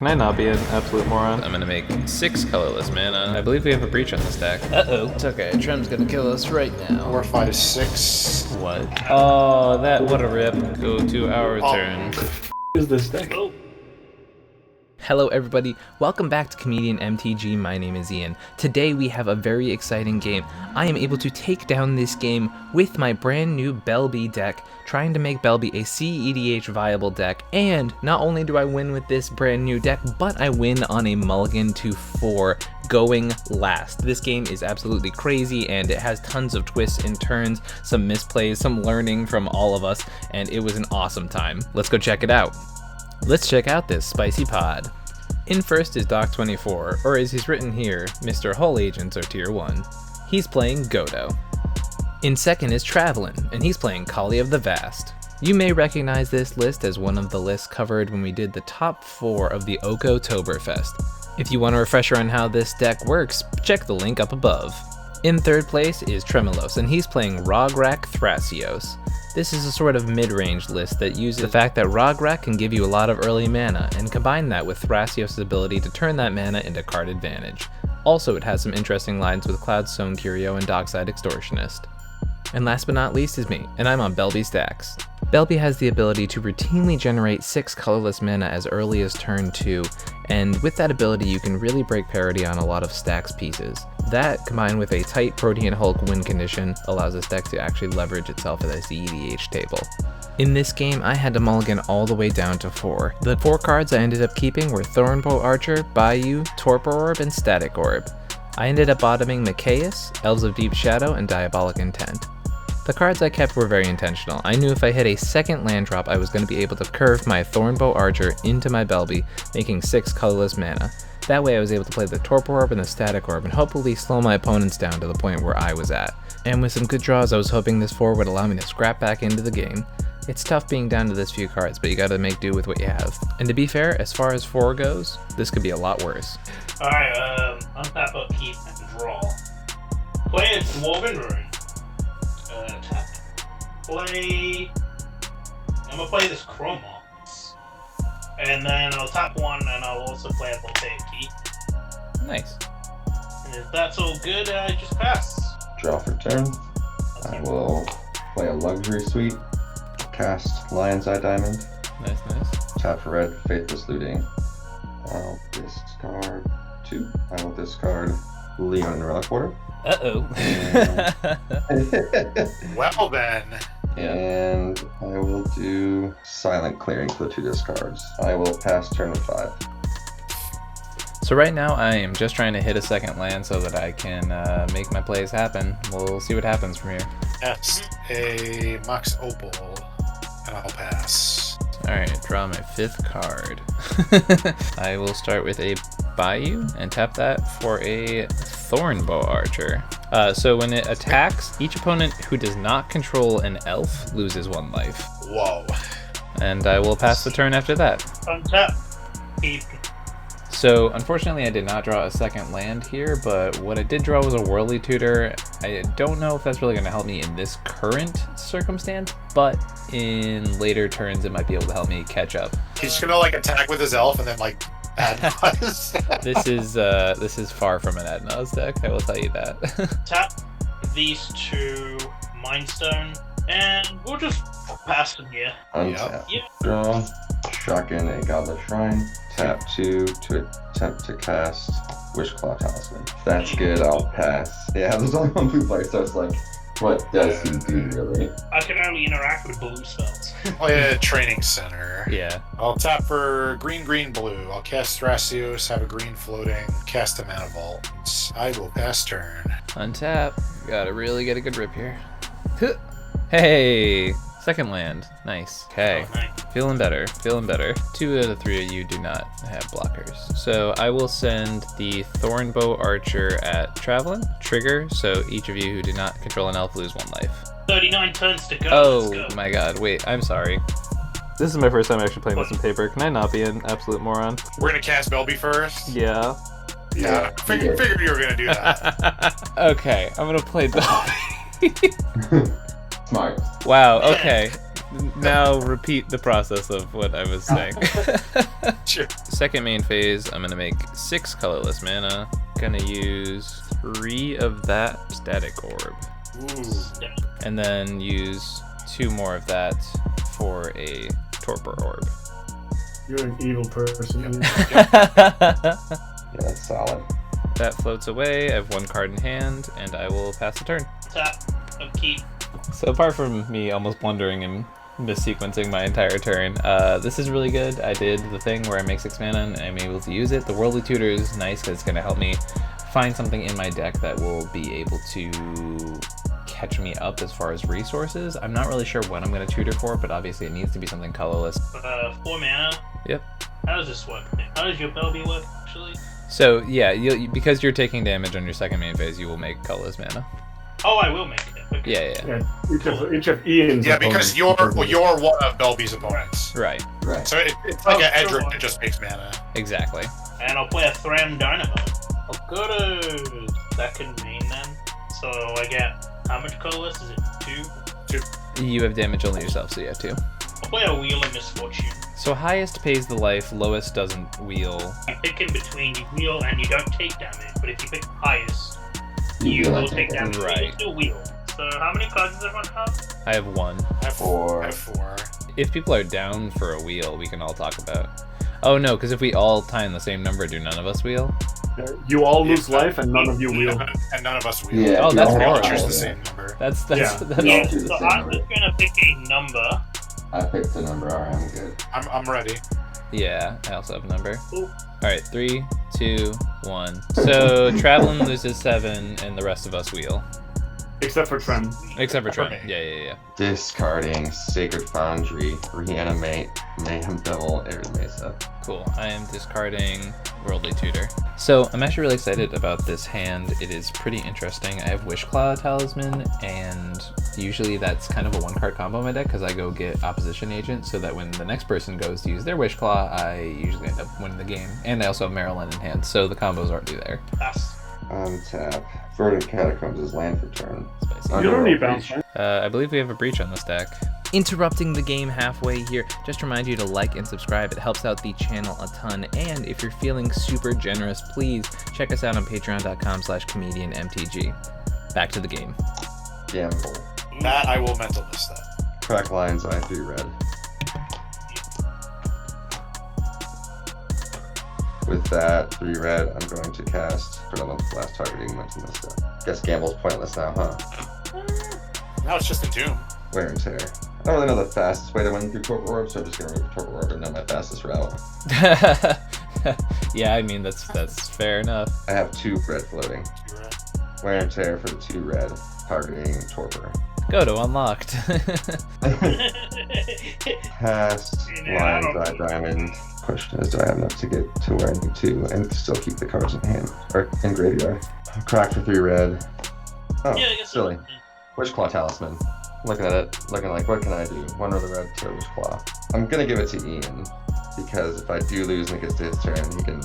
Can I not be an absolute moron? I'm gonna make 6 colorless mana. I believe we have a breach on this deck. Uh-oh. It's okay, Trem's gonna kill us right now. 4, 5, 6. What? Oh, what a rip. Go to our turn. Is this deck? Hello everybody, welcome back to ComedIan MTG. My name is Ian. Today we have a very exciting game. I am able to take down this game with my brand new Belbe deck, trying to make Belbe a cEDH viable deck, and not only do I win with this brand new deck, but I win on a mulligan to 4 going last. This game is absolutely crazy and it has tons of twists and turns, some misplays, some learning from all of us, and it was an awesome time. Let's go check it out. Let's check out this spicy pod. In first is Doc24, or as he's written here, Mr. Hull Agents are tier 1. He's playing Godo. In second is Travelin, and he's playing Kali of the Vast. You may recognize this list as one of the lists covered when we did the top 4 of the Oktoberfest. If you want a refresher on how this deck works, check the link up above. In third place is Tremolos, and he's playing Rograk Thrasios. This is a sort of mid-range list that uses the fact that Rograk can give you a lot of early mana, and combine that with Thrasios' ability to turn that mana into card advantage. Also, it has some interesting lines with Cloudstone Curio and Dockside Extortionist. And last but not least is me, and I'm on Belbe stacks. Belbe has the ability to routinely generate 6 colorless mana as early as turn 2, and with that ability you can really break parity on a lot of stacks pieces. That, combined with a tight Protean Hulk win condition, allows this deck to actually leverage itself at the cEDH table. In this game, I had to mulligan all the way down to 4. The 4 cards I ended up keeping were Thornbow Archer, Bayou, Torpor Orb, and Static Orb. I ended up bottoming Mikaeus, Elves of Deep Shadow, and Diabolic Intent. The cards I kept were very intentional. I knew if I hit a second land drop, I was going to be able to curve my Thornbow Archer into my Belbe, making 6 colorless mana. That way I was able to play the Torpor Orb and the Static Orb and hopefully slow my opponents down to the point where I was at. And with some good draws, I was hoping this 4 would allow me to scrap back into the game. It's tough being down to this few cards, but you gotta make do with what you have. And to be fair, as far as 4 goes, this could be a lot worse. Alright, untap upkeep and draw. Play a Dwarven Rune. Tap. I'm gonna play this Chromox. And then I'll tap 1 and I'll also play a Voltaic Key. Nice. And if that's all good, I just pass. Draw for turn. I will play a Luxury Suite. Cast Lion's Eye Diamond. Nice, nice. Tap for red, Faithless Looting. I'll discard 2. I will discard Leon Relic Order. Uh-oh. Well then. And I will do Silent Clearing for the 2 discards. I will pass turn 5. So right now I am just trying to hit a second land so that I can make my plays happen. We'll see what happens from here. Yes, a Mox Opal, and I'll pass. Alright, draw my 5th card. I will start with a Bayou and tap that for a Thornbow Archer. So when it attacks, each opponent who does not control an elf loses 1 life. Whoa. And I will pass the turn after that. Untap. Keep. So unfortunately I did not draw a second land here, but what I did draw was a Whirly Tutor. I don't know if that's really going to help me in this current circumstance, but in later turns it might be able to help me catch up. He's just gonna like attack with his elf and then like add ones. This is far from an Adnaz deck, I will tell you that. Tap these 2 Mind Stone, and we'll just pass them here. Untap. Yep. Draw. Shotgun a Godless Shrine. Tap 2 to attempt to cast Wishclaw Talisman. That's good, I'll pass. Yeah, there's only 1 blue player, so it's like, what does he do really? I can only interact with blue spells. Play a Training Center. Yeah. I'll tap for green, green, blue. I'll cast Thrasios, have a green floating, cast a Mana Vault. I will pass turn. Untap. Gotta really get a good rip here. Hey! Second land. Nice. Okay. Oh, nice. Feeling better. Feeling better. 2 out of 3 of you do not have blockers. So I will send the Thornbow Archer at Travelin. Trigger, so each of you who do not control an elf lose 1 life. 39 turns to go. Oh Let's go. my god. Wait, I'm sorry. This is my first time actually playing with some paper. Can I not be an absolute moron? We're gonna cast Belbe first. Yeah. Yeah. Figured you were gonna do that. Okay, I'm gonna play Belbe. Smart. Wow, okay. now repeat the process of what I was saying. Sure. Second main phase, I'm gonna make 6 colorless mana. Gonna use 3 of that static orb. Ooh. And then use 2 more of that for a torpor orb. You're an evil person. That Yeah, that's solid. floats away. I have 1 card in hand, and I will pass the turn. Tap, upkeep. So apart from me almost blundering and missequencing my entire turn, this is really good. I did the thing where I make 6 mana and I'm able to use it. The Worldly Tutor is nice because it's going to help me find something in my deck that will be able to catch me up as far as resources. I'm not really sure what I'm going to tutor for, but obviously it needs to be something colorless. 4 mana. Yep. How does this work? How does your Belbe work, actually? So yeah, because you're taking damage on your second main phase, you will make colorless mana. Oh, I will make it. Okay. Yeah. Yeah, each of Ian's Yeah, because opponents. you're one of Belbe's opponents. Right. Right. So it's like an sure. Edric that just makes mana. Exactly. And I'll play a Thran Dynamo. Oh, good. That can mean then. So I get how much colorless? Is it 2? You have damage only yourself, so you have 2. I'll play a Wheel of Misfortune. So highest pays the life, lowest doesn't wheel. You pick in between, you wheel, and you don't take damage. But if you pick highest, You you will will not take take damage. damage. But you Right. still wheel. So how many cards does everyone have? I have 1. I have 4. I have 4. If people are down for a wheel, we can all talk about. Oh no, because if we all tie in the same number, do none of us wheel? You all lose life and none of you wheel. And none of us wheel. Yeah. Oh, that's you all We all horrible. choose the yeah. same number. That's Yeah. that's Yeah, do the so same I'm number. just gonna pick a number. I picked the number. Alright, I'm good. I'm ready. yeah. I also have a number. Ooh. All right, 3, 2, 1. So Travelin loses 7, and the rest of us wheel, Except for Trem. except for For Trent. me. Yeah. Discarding Sacred Foundry, Reanimate, Mayhem Devil, Arid Mesa. Cool. I am discarding Worldly Tutor. So I'm actually really excited about this hand. It is pretty interesting. I have Wishclaw Talisman, and usually that's kind of a 1-card combo in my deck because I go get Opposition Agent so that when the next person goes to use their Wishclaw, I usually end up winning the game. And I also have Marilyn in hand, so the combos aren't due there. Pass. Untap. Verdant Catacombs is land for turn. Spicy. You don't need bounce, right? I believe we have a breach on this deck. Interrupting the game halfway here, just remind you to like and subscribe. It helps out the channel a ton. And if you're feeling super generous, please check us out on patreon.com/ComedIanMTG. Back to the game. Gamble. That I will mental list that. Crack Lion's Eye 3 red. With that 3 red, I'm going to cast Predominant Blast targeting mental list that. Guess Gamble's pointless now, huh? Now it's just a Doom. Wear and Tear. I don't really know the fastest way to win through Torpor Orb, so I'm just gonna remove Torpor Orb and know my fastest route. Yeah, I mean that's fair enough. I have 2 red floating. You're right. Wear and Tear for the 2 red, targeting Torpor. Go to unlocked. Cast Yeah, I Lion's Eye Diamond. Question is, do I have enough to get to where I need to and still keep the cards in hand or in graveyard? Crack for 3 red. Oh, Yeah, I guess so. silly. Wishclaw Talisman. Looking at it, looking like, what can I do? 1 of the red to Wishclaw. I'm gonna give it to Ian because if I do lose and it gets to his turn, he can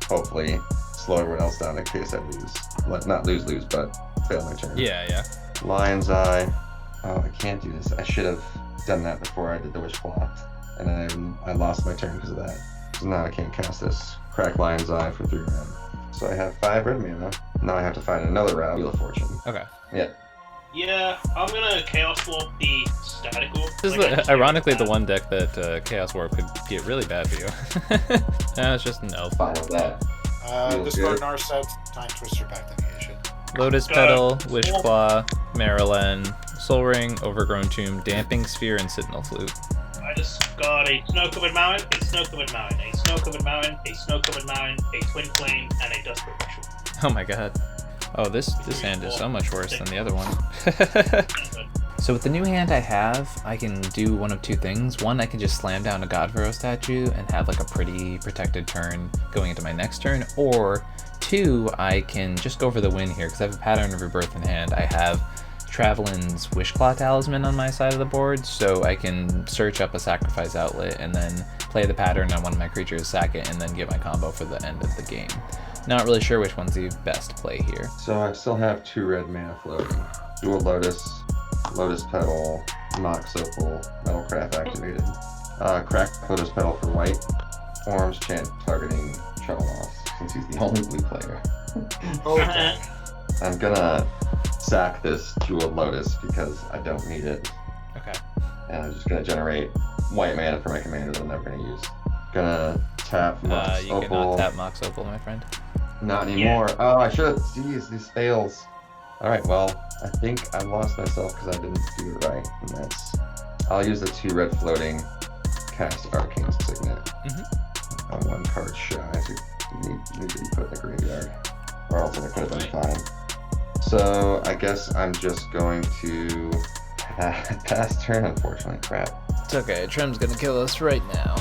hopefully slow everyone else down in case I lose. Not lose, but fail my turn. Yeah. Lion's Eye. Oh, I can't do this. I should have done that before I did the Wishclaw. And I lost my turn because of that. So now I can't cast this. Crack Lion's Eye for 3 red. So I have 5 red mana. Now I have to find another route. Wheel of Fortune. Okay. Yeah. Yeah, I'm gonna Chaos Warp the Static Orb. This is ironically the one deck that Chaos Warp could get really bad for you. No, it's just an elf. Fine with that. Feels Discard good. Narset, Time Twister, back negation. Lotus Petal, Wishclaw, Marilyn, Soul Ring, Overgrown Tomb, Damping Sphere, and Sentinel Flute. I just got a Snow-Covered Mountain, a Snow-Covered Mountain, a Snow-Covered Mountain, a Snow-Covered Mountain, a Twin Flame, and a Dust Refresher. Oh my god. Oh, this hand is so much worse than the other one. So with the new hand I have, I can do one of 2 things. One, I can just slam down a Godfaro statue and have like a pretty protected turn going into my next turn. Or 2, I can just go for the win here because I have a Pattern of Rebirth in hand. I have Travelin's Wishclaw Talisman on my side of the board, so I can search up a Sacrifice Outlet and then play the pattern on one of my creatures, sack it, and then get my combo for the end of the game. Not really sure which one's the best play here. So I still have 2 red mana floating. Dual Lotus, Lotus Petal, Mox Opal, Metalcraft activated. Crack Lotus Petal for white. Forms chant targeting Treble Moss, since he's the only blue player. Okay. I'm gonna sack this Jeweled Lotus because I don't need it. Okay. And I'm just gonna generate white mana for my commander that I'm never gonna use. Gonna tap Mox You Opal. cannot tap Mox Opal, my friend. Not anymore. Oh, I should have. Jeez, these fails. Alright, well, I think I lost myself because I didn't do it right. And that's. I'll use the 2 red floating, cast Arcane Signet. I'm 1 card shy to need to be put in the graveyard. Or else it could have been fine. So, I guess I'm just going to pass turn, unfortunately. Crap. It's okay. Trem's gonna kill us right now.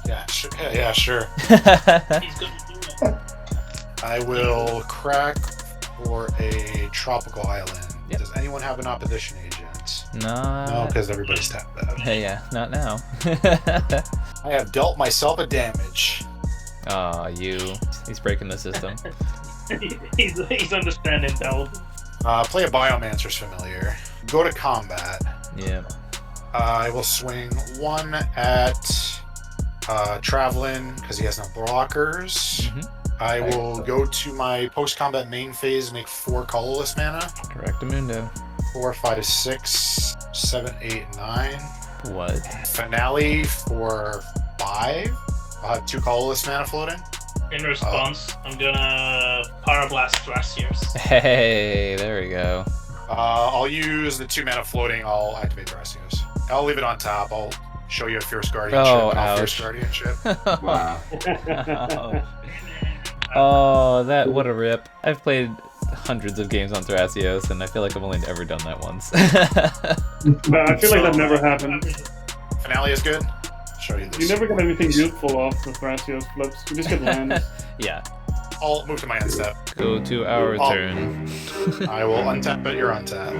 Yeah, sure. Yeah, sure. He's gonna do it. I will crack for a tropical island. Yep. Does anyone have an opposition agent? No. No, because everybody's tapped out. Hey, yeah, not now. I have dealt myself a damage. Aw, he's breaking the system. he's understanding Belbe. Play a Biomancer's Familiar. Go to combat. Yeah. I will swing 1 at Travelin because he has no blockers. I will go to my post-combat main phase, make 4 colorless mana. Correctamundo. 4, 5, 6, 7, 8, 9. What? Finale for 5. I'll have 2 colorless mana floating. In response, I'm gonna Pyroblast Thrasiers. Hey, there we go. I'll use the 2 mana floating. I'll activate Thrasios. I'll leave it on top. I'll show you a Fierce Guardianship. Oh, and I'll ouch. Fierce Guardianship. Wow. Oh, what a rip. I've played hundreds of games on Thrasios, and I feel like I've only ever done that once. But I feel like that never happened. Finale is good. Show you this. You never get anything useful off the Thrasios flips. You just get lands. Yeah. I'll move to my end step. Go to our Oh. turn. I will untap it. You're untap.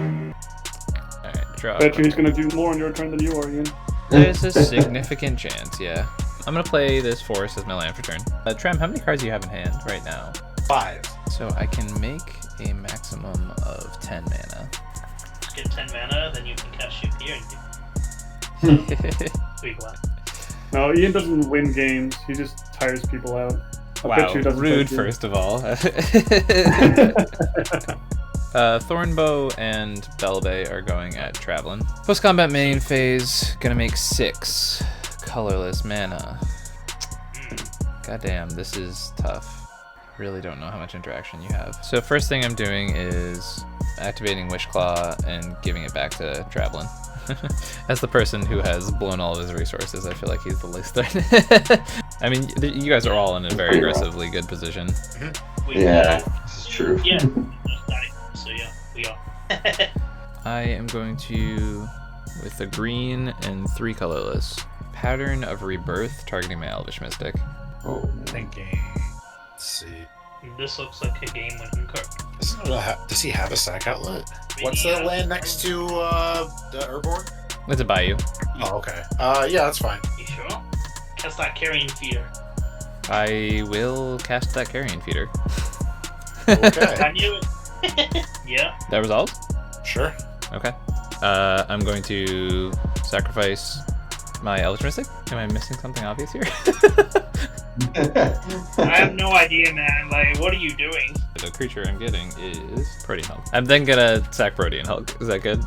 Alright, draw. Bet you he's gonna do more on your turn than you are, Ian. There's a significant chance, yeah. I'm gonna play this forest as my land for turn. Trem, how many cards do you have in hand right now? 5. So I can make a maximum of 10 mana. Get 10 mana, then you can cast Ship here and do 3 black. No, Ian doesn't win games. He just tires people out. I bet Wow, you he doesn't rude play first of all. Thornbow and Belbe are going at Travelin. Post-combat main phase, gonna make 6 colorless mana. Goddamn, this is tough. Really don't know how much interaction you have. So first thing I'm doing is activating Wishclaw and giving it back to Travelin. As the person who has blown all of his resources, I feel like he's the least threat. I mean, you guys are all in a very aggressively good position. Yeah, this is true. Yeah. So yeah, we are. I am going to, with a green and 3 colorless, Pattern of Rebirth, targeting my Elvish Mystic. Oh, man. Thinking. Let's see. This looks like a game-winning card. Does he have a sack outlet? What's the land next to the Urborg? It's a Bayou. Oh, okay. Yeah, that's fine. You sure? Cast that Carrion Feeder. I will cast that Carrion Feeder. Okay. Can you? Yeah. That resolves? Sure. Okay. I'm going to sacrifice my Elvish Mystic. Am I missing something obvious here? I have no idea, man. Like, what are you doing? The creature I'm getting is Protean Hulk. I'm then gonna sack Protean Hulk. Is that good?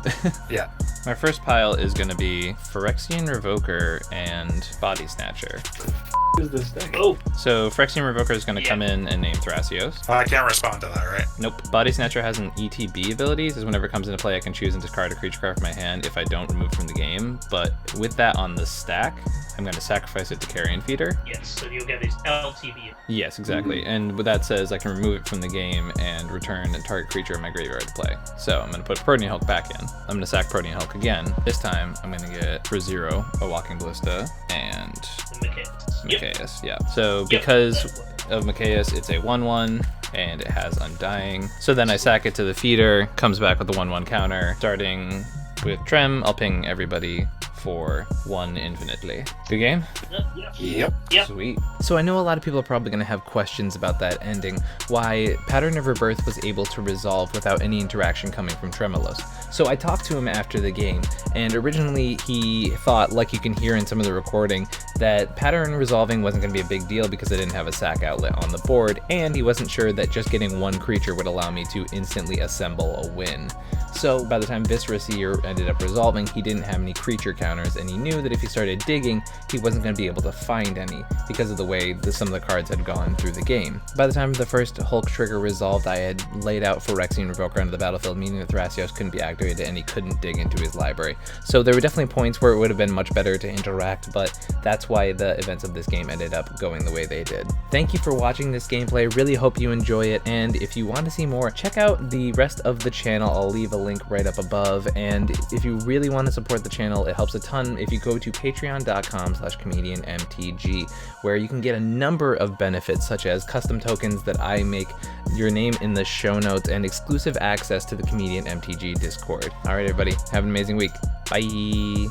Yeah. My first pile is gonna be Phyrexian Revoker and Body Snatcher. What is this deck? Oh, So Phyrexian Revoker is gonna come in and name Thrasios. I can't respond to that, right? Nope. Body Snatcher has an ETB ability, so whenever it comes into play, I can choose and discard a creature card from my hand if I don't remove from the game. But with that on the stack, I'm going to sacrifice it to Carrion Feeder. yes. So you'll get these LTV. Yes, exactly. And what that says, I can remove it from the game and return a target creature in my graveyard to play. So I'm going to put Protean Hulk back in. I'm going to sack Protean Hulk again. This time, I'm going to get for 0 a Walking Ballista and The Mechanics. Machias. Yeah. So because of Machias, it's a 1/1 and it has Undying. So then I sack it to the feeder, comes back with a 1/1 counter. Starting with Trem, I'll ping everybody for 1 infinitely. Good game? Yep. Yep. Sweet. So I know a lot of people are probably going to have questions about that ending, why Pattern of Rebirth was able to resolve without any interaction coming from Tremolos. So I talked to him after the game, and originally he thought, like you can hear in some of the recording, that pattern resolving wasn't going to be a big deal because I didn't have a sack outlet on the board, and he wasn't sure that just getting 1 creature would allow me to instantly assemble a win. So by the time Viscera Seer ended up resolving, he didn't have any creature counters, and he knew that if he started digging, he wasn't going to be able to find any because of the way that some of the cards had gone through the game. By the time the first Hulk trigger resolved, I had laid out Phyrexian Revoker onto the battlefield, meaning that Thrasios couldn't be activated and he couldn't dig into his library. So there were definitely points where it would have been much better to interact, but that's why the events of this game ended up going the way they did. Thank you for watching this gameplay, really hope you enjoy it, and if you want to see more, check out the rest of the channel. I'll leave a link right up above, and if you really want to support the channel, it helps a ton if you go to patreon.com/ComedIanMTG, where you can get a number of benefits such as custom tokens that I make, your name in the show notes, and exclusive access to the ComedIan MTG Discord. Alright everybody, have an amazing week. Bye!